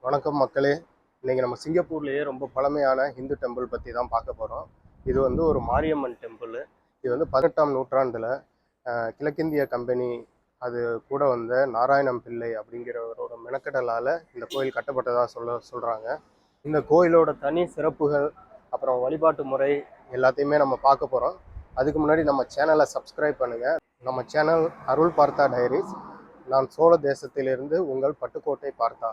வணக்கம் மக்களே. இன்றைக்கி நம்ம சிங்கப்பூர்லேயே ரொம்ப பழமையான ஹிந்து டெம்பிள் பற்றி தான் பார்க்க போகிறோம். இது வந்து ஒரு மாரியம்மன் டெம்பிள். இது வந்து 18ஆம் நூற்றாண்டில் கிழக்கிந்திய கம்பெனி அது கூட வந்த நாராயணம் பிள்ளை அப்படிங்கிறவரோட மெனக்கடலால் இந்த கோயில் கட்டப்பட்டதாக சொல்கிறாங்க. இந்த கோயிலோட தனி சிறப்புகள் அப்புறம் வழிபாட்டு முறை எல்லாத்தையுமே நம்ம பார்க்க போகிறோம். அதுக்கு முன்னாடி நம்ம சேனலை சப்ஸ்கிரைப் பண்ணுங்கள். நம்ம சேனல் அருள் பார்த்தா டைரிஸ். நான் சோழ தேசத்திலிருந்து உங்கள் பட்டுக்கோட்டை பார்த்தா.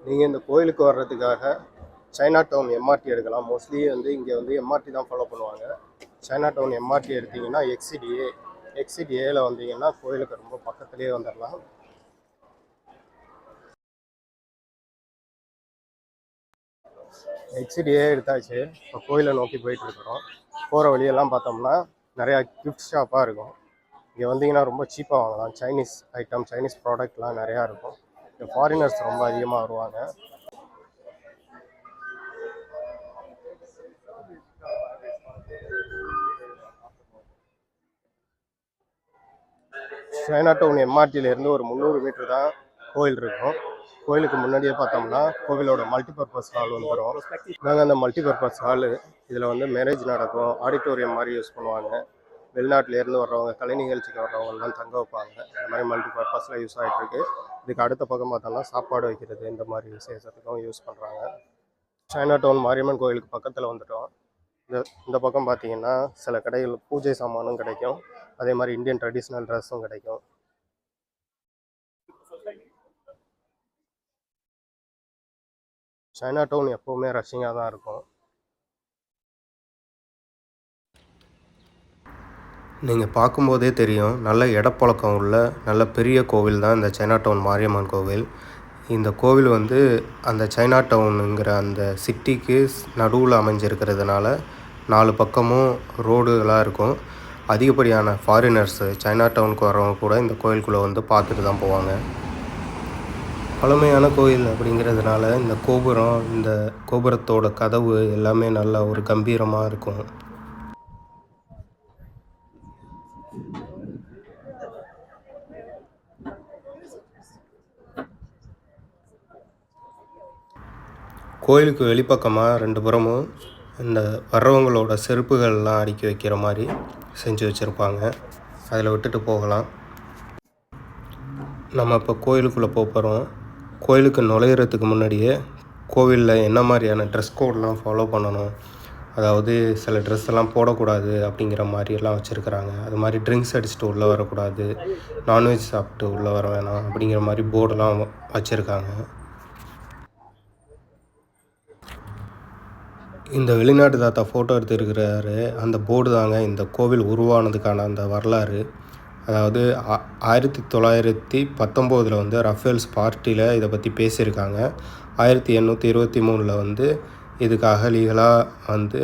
நீங்கள் இந்த கோயிலுக்கு வர்றதுக்காக சைனா டவுன் எம்ஆர்டி எடுக்கலாம். மோஸ்ட்லி வந்து இங்கே வந்து எம்ஆர்டி தான் ஃபாலோ பண்ணுவாங்க. சைனா டவுன் எம்ஆர்டி எடுத்திங்கன்னா எக்ஸிட் ஏல வந்தீங்கன்னா கோயிலுக்கு ரொம்ப பக்கத்துலேயே வந்துடலாம். எக்ஸிட் ஏ எடுத்தாச்சு. இப்போ கோயிலை நோக்கி போயிட்டு இருக்கிறோம். போகிற வழியெல்லாம் பார்த்தோம்னா நிறையா கிஃப்ட் ஷாப்பாக இருக்கும். இங்கே வந்தீங்கன்னா ரொம்ப சீப்பாக வாங்கலாம். சைனீஸ் ஐட்டம், சைனீஸ் ப்ராடக்ட்லாம் நிறையா இருக்கும். இங்கே ஃபாரினர்ஸ் ரொம்ப அதிகமாக வருவாங்க. சைனா டவுன் எம்ஆர்டியிலேருந்து ஒரு 300 மீட்டர் தான் கோயில் இருக்கும். கோயிலுக்கு முன்னாடியே பார்த்தோம்னா கோவிலோட மல்டிபர்பஸ் ஹால் வந்துடும். நாங்கள் அந்த மல்டிபர்பஸ் ஹாலு இதில் வந்து மேரேஜ் நடக்கும், ஆடிட்டோரியம் மாதிரி யூஸ் பண்ணுவாங்க. வெளிநாட்டிலேருந்து வர்றவங்க, கலை நிகழ்ச்சிக்கு வர்றவங்கலாம் தங்க வைப்பாங்க. இந்த மாதிரி மல்டிபர்பஸில் யூஸ் ஆகிட்டுருக்கு. இதுக்கு அடுத்த பக்கம் பார்த்தோம்னா சாப்பாடு வைக்கிறது, இந்த மாதிரி விசேஷத்துக்கும் யூஸ் பண்ணுறாங்க. சைனா டவுன் மாரியம்மன் கோயிலுக்கு பக்கத்தில் வந்துட்டோம். இந்த பக்கம் பார்த்தீங்கன்னா சில கடைகள் பூஜை சாமானும் கிடைக்கும். அதே மாதிரி இந்தியன் ட்ரெடிஷ்னல் ட்ரெஸ்ஸும் கிடைக்கும். சைனா டவுன் எப்போவுமே ரஷ்ஷிங்காக தான் இருக்கும். நீங்கள் பார்க்கும்போதே தெரியும், நல்ல இடப்பழக்கம் உள்ள நல்ல பெரிய கோவில் தான் இந்த சைனா டவுன் மாரியம்மன் கோவில். இந்த கோவில் வந்து அந்த சைனா டவுனுங்கிற அந்த சிட்டிக்கு நடுவில் அமைஞ்சிருக்கிறதுனால 4 பக்கமும் ரோடுகளாக இருக்கும். அதிகப்படியான ஃபாரினர்ஸு சைனா டவுனுக்கு வர்றவங்க கூட இந்த கோயிலுக்குள்ளே வந்து பார்த்துட்டு தான் போவாங்க. பழமையான கோயில் அப்படிங்கிறதுனால இந்த கோபுரம், இந்த கோபுரத்தோட கதவு எல்லாமே நல்ல ஒரு கம்பீரமாக இருக்கும். கோயிலுக்கு வெளிப்பக்கமாக 2 புறமும் இந்த வர்றவங்களோட செருப்புகள்லாம் அடுக்கி வைக்கிற மாதிரி செஞ்சு வச்சுருப்பாங்க. அதில் விட்டுட்டு போகலாம். நம்ம இப்போ கோயிலுக்குள்ளே போகிறோம். கோயிலுக்கு நுழையிறதுக்கு முன்னாடியே கோவிலில் என்ன மாதிரியான ட்ரெஸ் கோடெலாம் ஃபாலோ பண்ணணும், அதாவது சில ட்ரெஸ் எல்லாம் போடக்கூடாது அப்படிங்கிற மாதிரியெல்லாம் வச்சுருக்கிறாங்க. அது மாதிரி ட்ரிங்க்ஸ் அடிச்சுட்டு உள்ளே வரக்கூடாது, நான்வெஜ் சாப்பிட்டு உள்ளே வர வேணாம் அப்படிங்கிற மாதிரி போர்டெலாம் வச்சுருக்காங்க. இந்த வெளிநாட்டு தாத்தா ஃபோட்டோ எடுத்துருக்கிறாரு. அந்த போர்டு தாங்க இந்த கோவில் உருவானதுக்கான அந்த வரலாறு. அதாவது 1919 வந்து ரஃபேல்ஸ் பார்ட்டியில் இதை பற்றி பேசியிருக்காங்க. 1823 வந்து இதுக்காக லீகலாக வந்து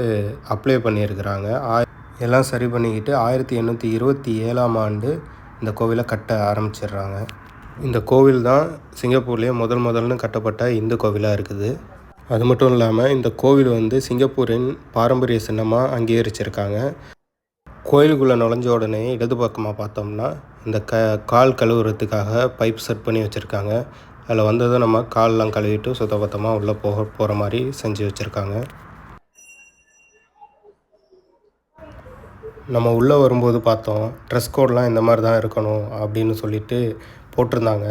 அப்ளை பண்ணியிருக்கிறாங்க. எல்லாம் சரி பண்ணிக்கிட்டு 1827ஆம் ஆண்டு இந்த கோவிலை கட்ட ஆரம்பிச்சிடுறாங்க. இந்த கோவில் தான் சிங்கப்பூர்லேயே முதல்னு கட்டப்பட்ட இந்து கோவிலாக இருக்குது. அது மட்டும் இல்லாமல் இந்த கோவில் வந்து சிங்கப்பூரின் பாரம்பரிய சின்னமாக அங்கீகரிச்சிருக்காங்க. கோயிலுக்குள்ளே நுழைஞ்ச உடனே இடது பக்கமாக பார்த்தோம்னா இந்த கால் கழுவுறதுக்காக பைப் செட் பண்ணி வச்சுருக்காங்க. அதில் வந்ததும் நம்ம கால்லாம் கழுவிட்டு சுத்தபத்தமாக உள்ளே போகிற மாதிரி செஞ்சு வச்சுருக்காங்க. நம்ம உள்ளே வரும்போது பார்த்தோம், ட்ரெஸ் கோடெலாம் இந்த மாதிரி தான் இருக்கணும் அப்படின்னு சொல்லிட்டு போட்டிருந்தாங்க.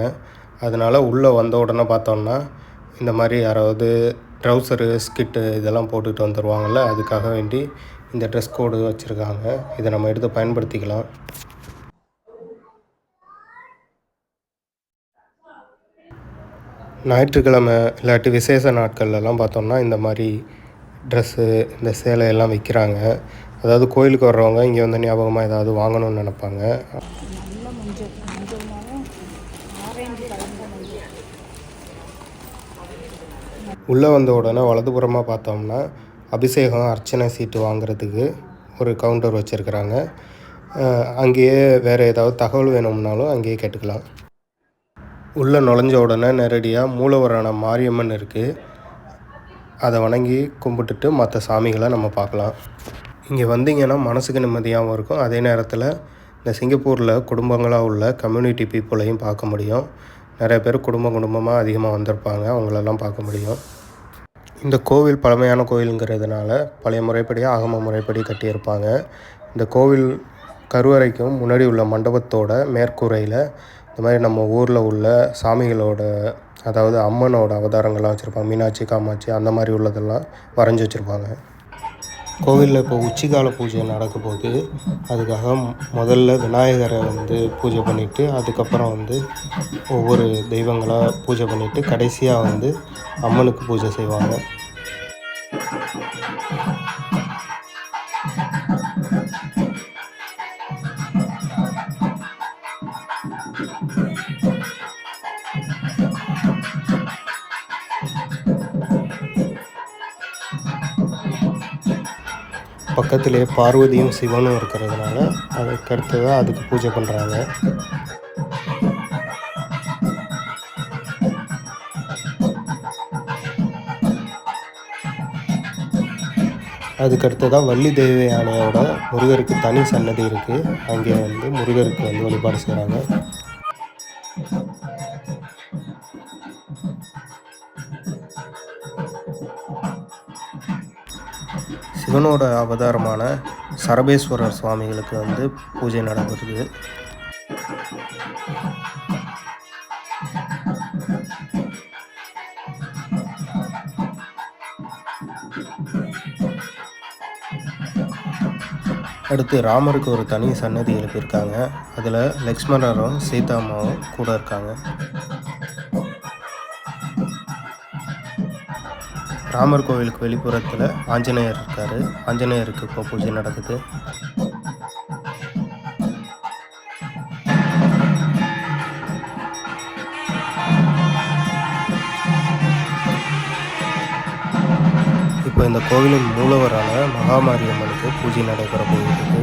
அதனால் உள்ளே வந்த உடனே பார்த்தோம்னா இந்த மாதிரி யாராவது ட்ரௌசரு, ஸ்கிட்டு இதெல்லாம் போட்டுக்கிட்டு வந்துடுவாங்கள்ல, அதுக்காக வேண்டி இந்த ட்ரெஸ் கோடு வச்சுருக்காங்க. இதை நம்ம எடுத்து பயன்படுத்திக்கலாம். ஞாயிற்றுக்கிழமை இல்லாட்டி விசேஷ நாட்கள்லாம் பார்த்தோம்னா இந்த மாதிரி ட்ரெஸ்ஸு, இந்த சேலையெல்லாம் விற்கிறாங்க. அதாவது கோயிலுக்கு வர்றவங்க இங்கே வந்து ஞாபகமாக ஏதாவது வாங்கணும்னு நினைப்பாங்க. உள்ளே வந்த உடனே வலதுபுறமாக பார்த்தோம்னா அபிஷேகம், அர்ச்சனை சீட்டு வாங்குறதுக்கு ஒரு கவுண்டர் வச்சுருக்கிறாங்க. அங்கேயே வேறு ஏதாவது தகவல் வேணும்னாலும் அங்கேயே கேட்டுக்கலாம். உள்ளே நுழைஞ்ச உடனே நேரடியாக மூலவரான மாரியம்மன் இருக்குது. அதை வணங்கி கும்பிட்டுட்டு மற்ற சாமிகளை நம்ம பார்க்கலாம். இங்கே வந்தீங்கன்னா மனசுக்கு நிம்மதியாகவும் இருக்கும். அதே நேரத்தில் இந்த சிங்கப்பூரில் குடும்பங்களாக உள்ள கம்யூனிட்டி பீப்புளையும் பார்க்க முடியும். நிறைய பேர் குடும்பமாக அதிகமாக வந்திருப்பாங்க, அவங்களெல்லாம் பார்க்க முடியும். இந்த கோவில் பழமையான கோவிலுங்கிறதுனால பழைய முறைப்படி ஆகம முறைப்படி கட்டியிருப்பாங்க. இந்த கோவில் கருவறைக்கும் முன்னாடி உள்ள மண்டபத்தோட மேற்கூரையில் இந்த மாதிரி நம்ம ஊரில் உள்ள சாமிகளோட, அதாவது அம்மனோட அவதாரங்கள்லாம் வச்சுருப்பாங்க. மீனாட்சி, காமாட்சி அந்த மாதிரி உள்ளதெல்லாம் வரைஞ்சி வச்சுருப்பாங்க. கோவிலில் இப்போ உச்சிக்கால பூஜை நடக்க போது, அதுக்காக முதல்ல விநாயகரை பூஜை பண்ணிவிட்டு, அதுக்கப்புறம் ஒவ்வொரு தெய்வங்களாக பூஜை பண்ணிவிட்டு, கடைசியாக அம்மனுக்கு பூஜை செய்வாங்க. பக்கத்திலே பார்வதியும் சிவனும் இருக்கிறதுனால அதுக்கடுத்ததாக அதுக்கு பூஜை பண்ணுறாங்க. அதுக்கடுத்ததாக வள்ளி தெய்வ யானையோட முருகருக்கு தனி சன்னதி இருக்குது. அங்கே முருகருக்கு வழிபாடு செய்கிறாங்க. சிவனோட அவதாரமான சரபேஸ்வரர் சுவாமிகளுக்கு பூஜை நடைபெறுது. அடுத்து ராமருக்கு ஒரு தனி சன்னதி எழுப்பியிருக்காங்க. அதில் லக்ஷ்மணரும் சீதாமாவும் கூட இருக்காங்க. ராமர் கோவிலுக்கு வெளிப்புறத்தில் ஆஞ்சநேயர் இருக்கார். ஆஞ்சநேயருக்கு இப்போ பூஜை நடக்குது. இப்போ இந்த கோவிலின் மூலவரான மகாமாரியம்மனுக்கு பூஜை நடைபெற போகிறது.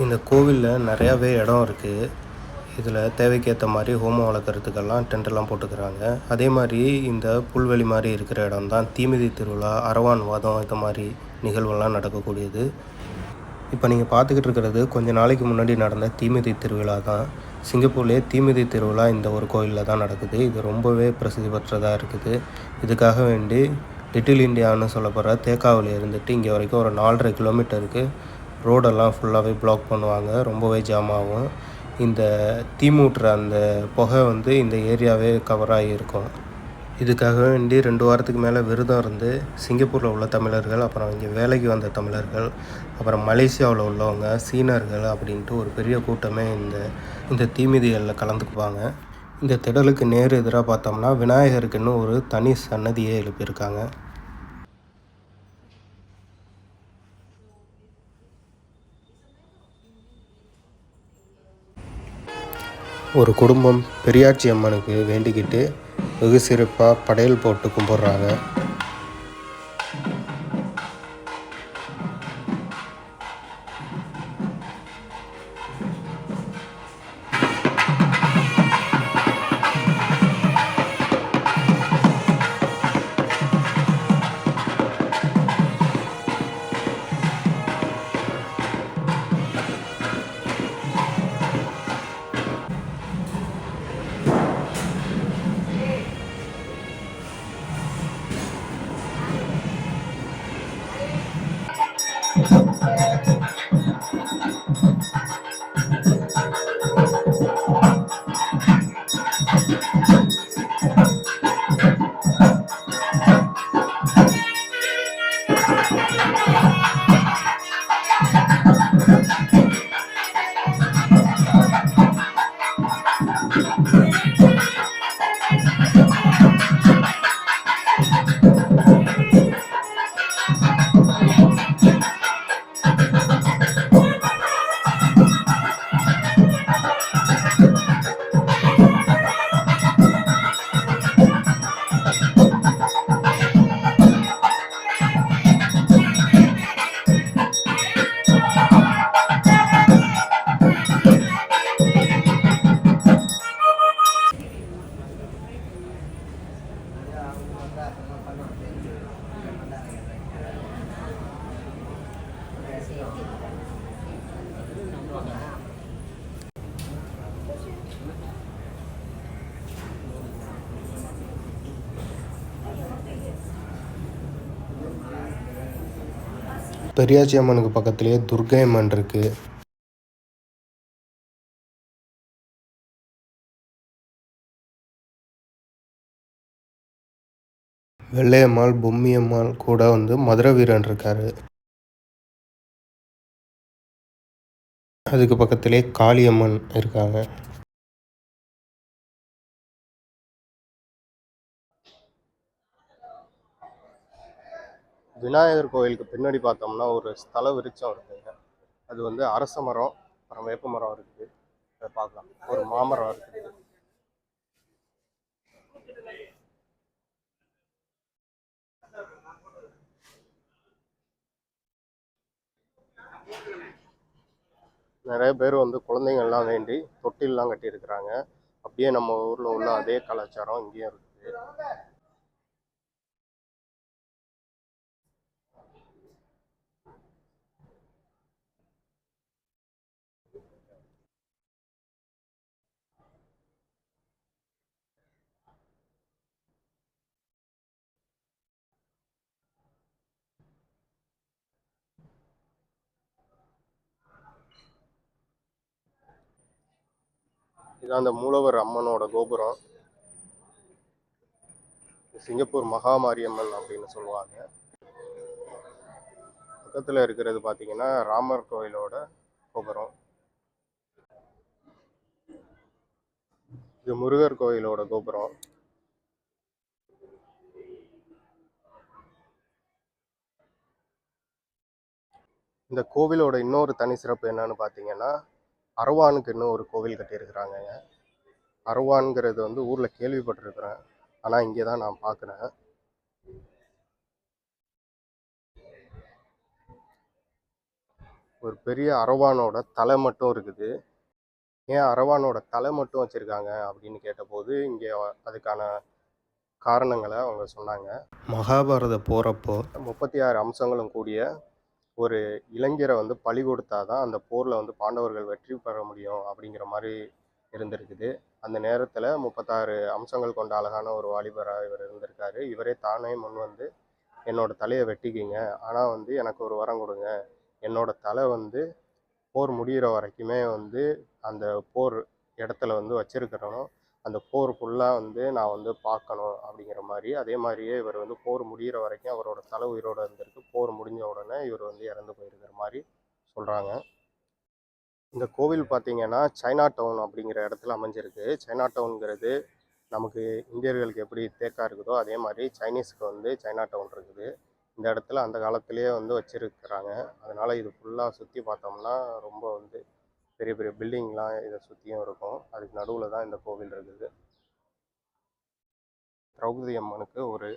இந்த கோவிலில் நிறையாவே இடம் இருக்குது. இதில் தேவைக்கேற்ற மாதிரி ஹோமம் வளர்க்குறதுக்கெல்லாம் டென்ட்டெல்லாம் போட்டுக்கிறாங்க. அதே மாதிரி இந்த புல்வெளி மாதிரி இருக்கிற இடம் தான் தீமிதி திருவிழா, அரவான் வாதம், இந்த மாதிரி நிகழ்வெல்லாம் நடக்கக்கூடியது. இப்போ நீங்கள் பார்த்துக்கிட்டு இருக்கிறது கொஞ்சம் நாளைக்கு முன்னாடி நடந்த தீமிதி திருவிழா தான். சிங்கப்பூர்லேயே தீமிதி திருவிழா இந்த ஒரு கோயிலில் தான் நடக்குது. இது ரொம்பவே பிரசித்தி பெற்றதாக இருக்குது. இதுக்காக வேண்டி லிட்டில் இந்தியான்னு சொல்லப்படுற தேக்காவில் இருந்துட்டு இங்கே வரைக்கும் ஒரு 4.5 கிலோமீட்டருக்கு ரோடெல்லாம் ஃபுல்லாகவே பிளாக் பண்ணுவாங்க. ரொம்பவே ஜாம் ஆகும். இந்த தீமூட்டுற அந்த புகை இந்த ஏரியாவே கவராகி இருக்கும். இதுக்காக வேண்டி 2 வாரத்துக்கு மேலே விரதம் இருந்து சிங்கப்பூரில் உள்ள தமிழர்கள், அப்புறம் இங்கே வேலைக்கு வந்த தமிழர்கள், அப்புறம் மலேசியாவில் உள்ளவங்க, சீனர்கள் அப்படின்ட்டு ஒரு பெரிய கூட்டமே இந்த தீமிதிகளில் கலந்துக்குவாங்க. இந்த திடலுக்கு நேர் எதிராக பார்த்தோம்னா விநாயகருக்குன்னு ஒரு தனி சன்னதியே எழுப்பியிருக்காங்க. ஒரு குடும்பம் பெரியாச்சி அம்மனுக்கு வேண்டிக்கிட்டு வெகு சிறப்பாக படையல் போட்டு கும்பிட்றாங்க. பெரியாச்சி அம்மனுக்கு பக்கத்துலேயே துர்க்கை அம்மன் இருக்குது. வெள்ளையம்மாள், பொம்மியம்மாள் கூட வந்து மதுரை வீரன் இருக்கார். அதுக்கு பக்கத்துலேயே காளியம்மன் இருக்காங்க. விநாயகர் கோயிலுக்கு பின்னாடி பார்த்தோம்னா ஒரு ஸ்தல விருட்சம் இருக்குங்க. அது வந்து அரச மரம், அப்புறம் வேப்ப மரம் இருக்குது. அதை பார்க்கலாம். ஒரு மாமரம் இருக்குது. நிறைய பேர் வந்து குழந்தைங்கள்லாம் வேண்டி தொட்டில்லாம் கட்டியிருக்கிறாங்க. அப்படியே நம்ம ஊரில் உள்ள அதே கலாச்சாரம் இங்கேயும் இருக்குது. இதான் அந்த மூலவர் அம்மனோட கோபுரம். சிங்கப்பூர் மகாமாரியம்மன் அப்படின்னு சொல்லுவாங்க. பக்கத்தில் இருக்கிறது பார்த்தீங்கன்னா ராமர் கோயிலோட கோபுரம். இது முருகர் கோயிலோட கோபுரம். இந்த கோவிலோட இன்னொரு தனி சிறப்பு என்னன்னு பார்த்தீங்கன்னா, அரவானுக்கு இன்னும் ஒரு கோவில் கட்டியிருக்கிறாங்க. அரவான்ங்கிறது வந்து ஊரில் கேள்விப்பட்டிருக்கிறேன், ஆனால் இங்கே தான் நான் பார்க்குறேன். ஒரு பெரிய அரவானோட தலை மட்டும் இருக்குது. ஏன் அரவானோட தலை மட்டும் வச்சுருக்காங்க அப்படின்னு கேட்டபோது இங்கே அதுக்கான காரணங்களை அவங்க சொன்னாங்க. மகாபாரத போகிறப்போ 36 அம்சங்களும் கூடிய ஒரு இளைஞரை வந்து பலி கொடுத்தா தான் அந்த போரில் வந்து பாண்டவர்கள் வெற்றி பெற முடியும் அப்படிங்கிற மாதிரி இருந்திருக்குது. அந்த நேரத்தில் 36 அம்சங்கள் கொண்ட அழகான ஒரு வாலிபராக இவர் இருந்திருக்காரு. இவரே தானே முன் வந்து என்னோட தலையை வெட்டிக்கிங்க, ஆனால் வந்து எனக்கு ஒரு வரம் கொடுங்க, என்னோட தலை வந்து போர் முடிகிற வரைக்குமே வந்து அந்த போர் இடத்துல வந்து வச்சிருக்கிறனும், அந்த போர் ஃபுல்லாக வந்து நான் வந்து பார்க்கணும் அப்படிங்கிற மாதிரி. அதே மாதிரியே இவர் வந்து போர் முடிகிற வரைக்கும் அவரோட தலை உயிரோடு இருந்திருக்கு. போர் முடிஞ்ச உடனே இவர் வந்து இறந்து போயிருக்கிற மாதிரி சொல்கிறாங்க. இந்த கோவில் பார்த்தீங்கன்னா சைனா டவுன் அப்படிங்கிற இடத்துல அமைஞ்சிருக்கு. சைனா டவுனுங்கிறது நமக்கு இந்தியர்களுக்கு எப்படி தேக்கா இருக்குதோ அதே மாதிரி சைனீஸ்க்கு வந்து சைனா டவுன் இருக்குது. இந்த இடத்துல அந்த காலத்திலேயே வந்து வச்சுருக்கிறாங்க. அதனால் இது ஃபுல்லாக சுற்றி பார்த்தோம்னா ரொம்ப வந்து பெரிய பெரிய பில்டிங்லாம் இதை சுற்றியும் இருக்கும். அதுக்கு நடுவில் தான் இந்த கோவில் இருக்குது. திரௌபதி அம்மனுக்கு ஒரு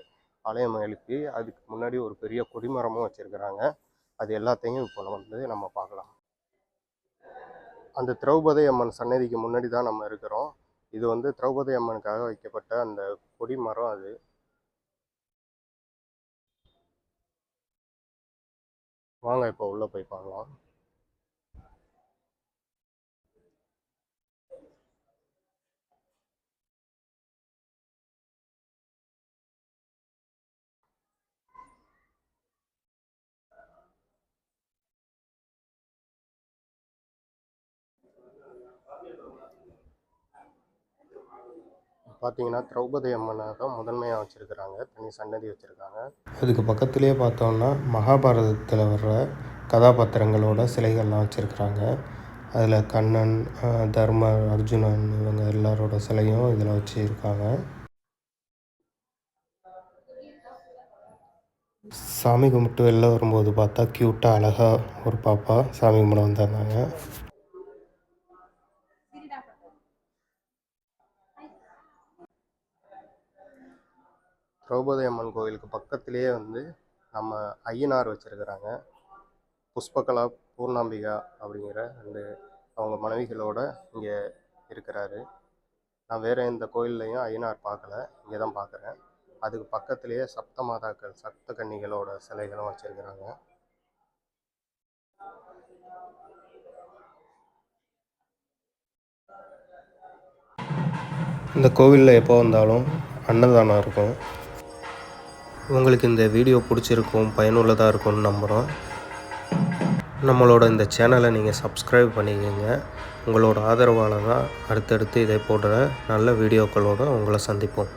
ஆலயம் எழுப்பி அதுக்கு முன்னாடி ஒரு பெரிய கொடிமரமும் வச்சுருக்கிறாங்க. அது எல்லாத்தையும் இப்போ வந்து நம்ம பார்க்கலாம். அந்த திரௌபதி அம்மன் சன்னதிக்கு முன்னாடி தான் நம்ம இருக்கிறோம். இது வந்து திரௌபதி அம்மனுக்காக வைக்கப்பட்ட அந்த கொடிமரம். அது வாங்க இப்போ உள்ளே போய் பார்க்கலாம். பார்த்தீங்கன்னா திரௌபதி அம்மனை தான் முதன்மையாக வச்சுருக்கிறாங்க. தனி சன்னதி வச்சுருக்காங்க. அதுக்கு பக்கத்துலேயே பார்த்தோன்னா மகாபாரதத்தில் வர்ற கதாபாத்திரங்களோட சிலைகள்லாம் வச்சுருக்குறாங்க. அதில் கண்ணன், தர்மர், அர்ஜுனன் இவங்க எல்லாரோட சிலையும் இதில் வச்சுருக்காங்க. சாமி கும்பிட்டு வெளில வரும்போது பார்த்தா க்யூட்டாக அழகாக ஒரு பாப்பா சாமி கும்பிட வந்திருந்தாங்க. திரௌபதி அம்மன் கோவிலுக்கு பக்கத்துலேயே வந்து நம்ம ஐயனார் வச்சுருக்கிறாங்க. புஷ்பகலா, பூர்ணாம்பிகா அப்படிங்கிற அவங்க மனைவிகளோட இங்கே இருக்கிறாரு. நான் வேறு எந்த கோயில்லையும் ஐயனார் பார்க்கல, இங்கே தான் பார்க்குறேன். அதுக்கு பக்கத்துலேயே சப்த மாதாக்கள், சப்த கன்னிகளோட சிலைகளும் வச்சுருக்கிறாங்க. இந்த கோவிலில் எப்போ வந்தாலும் அன்னதானம் இருக்கும். உங்களுக்கு இந்த வீடியோ பிடிச்சிருக்கும், பயனுள்ளதாக இருக்கும்னு நம்புகிறோம். நம்மளோட இந்த சேனலை நீங்கள் சப்ஸ்கிரைப் பண்ணிக்கோங்க. உங்களோட ஆதரவால் தான் அடுத்தடுத்து இதை போடுற நல்ல வீடியோக்களோடு உங்களை சந்திப்போம்.